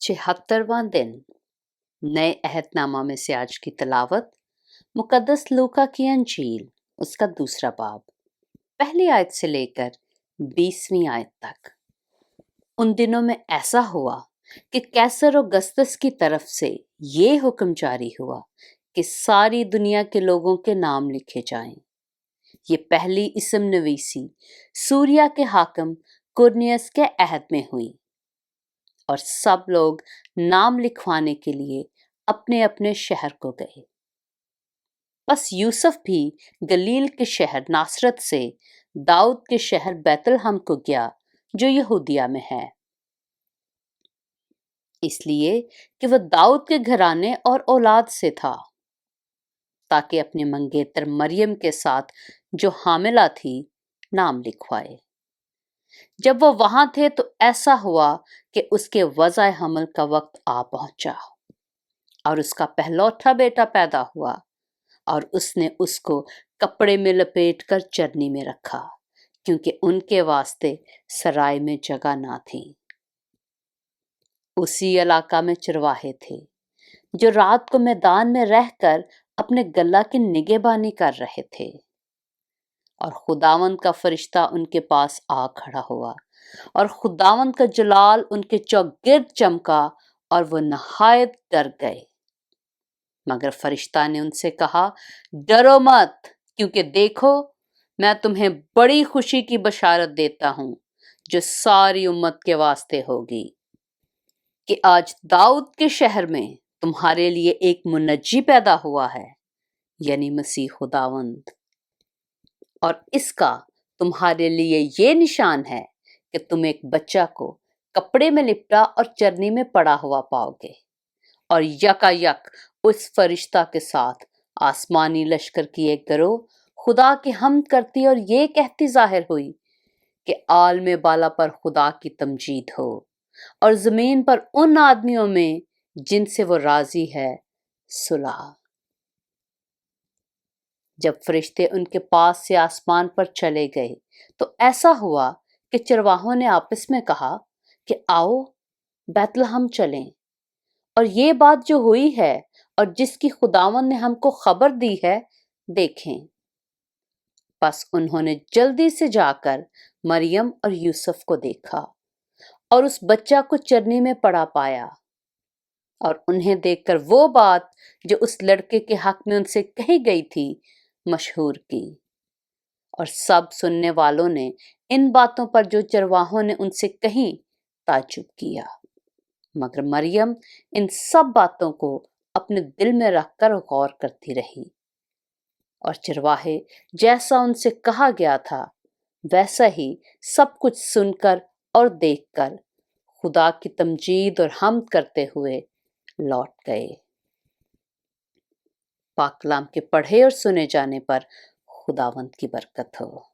76वां दिन। नए अहदनामा में से आज की तलावत मुकद्दस लूका की अंजील, उसका दूसरा बाब, पहली आयत से लेकर 20वीं आयत तक। उन दिनों में ऐसा हुआ कि कैसर औगुस्तुस की तरफ से ये हुक्म जारी हुआ कि सारी दुनिया के लोगों के नाम लिखे जाएं। ये पहली इसम नवीसी सूरिया के हाकिम कुरनियस के अहद में हुई और सब लोग नाम लिखवाने के लिए अपने अपने शहर को गए। बस यूसुफ भी गलील के शहर नासरत से दाऊद के शहर बैतलहम को गया जो यहूदिया में है, इसलिए कि वह दाऊद के घराने और औलाद से था, ताकि अपने मंगेतर मरियम के साथ जो हामिला थी नाम लिखवाए। जब वो वहां थे तो ऐसा हुआ कि उसके वज़ा हमल का वक्त आ पहुंचा और उसका पहलौठा बेटा पैदा हुआ और उसने उसको कपड़े में लपेट कर चरनी में रखा, क्योंकि उनके वास्ते सराय में जगह ना थी। उसी इलाका में चरवाहे थे जो रात को मैदान में रहकर अपने गल्ला की निगहबानी कर रहे थे, और खुदावंद का फरिश्ता उनके पास आ खड़ा हुआ और खुदावंद का जलाल उनके चौगिर्द चमका और वो नहायत डर गए। मगर फरिश्ता ने उनसे कहा, डरो मत, क्योंकि देखो मैं तुम्हें बड़ी खुशी की बशारत देता हूं जो सारी उम्मत के वास्ते होगी, कि आज दाऊद के शहर में तुम्हारे लिए एक मुनज्जी पैदा हुआ है, यानी मसीह खुदावंद। और इसका तुम्हारे लिए ये निशान है कि तुम एक बच्चा को कपड़े में लिपटा और चरनी में पड़ा हुआ पाओगे। और यकायक उस फरिश्ता के साथ आसमानी लश्कर की एक गिरोह खुदा की हमद करती और ये कहती जाहिर हुई कि आलम बाला पर खुदा की तमजीद हो और जमीन पर उन आदमियों में जिनसे वो राजी है सुलह। जब फरिश्ते उनके पास से आसमान पर चले गए तो ऐसा हुआ कि चरवाहों ने आपस में कहा कि आओ बैतलहम चलें और ये बात जो हुई है और जिसकी खुदावंद ने हमको खबर दी है देखें। बस उन्होंने जल्दी से जाकर मरियम और यूसुफ को देखा और उस बच्चा को चरनी में पड़ा पाया, और उन्हें देखकर वो बात जो उस लड़के के हक में उनसे कही गई थी मशहूर की। और सब सुनने वालों ने इन बातों पर जो चरवाहों ने उनसे कही ताज्जुब किया, मगर मरियम इन सब बातों को अपने दिल में रखकर गौर करती रही। और चरवाहे जैसा उनसे कहा गया था वैसा ही सब कुछ सुनकर और देखकर खुदा की तमजीद और हमद करते हुए लौट गए। पाक कलाम के पढ़े और सुने जाने पर खुदावंद की बरकत हो।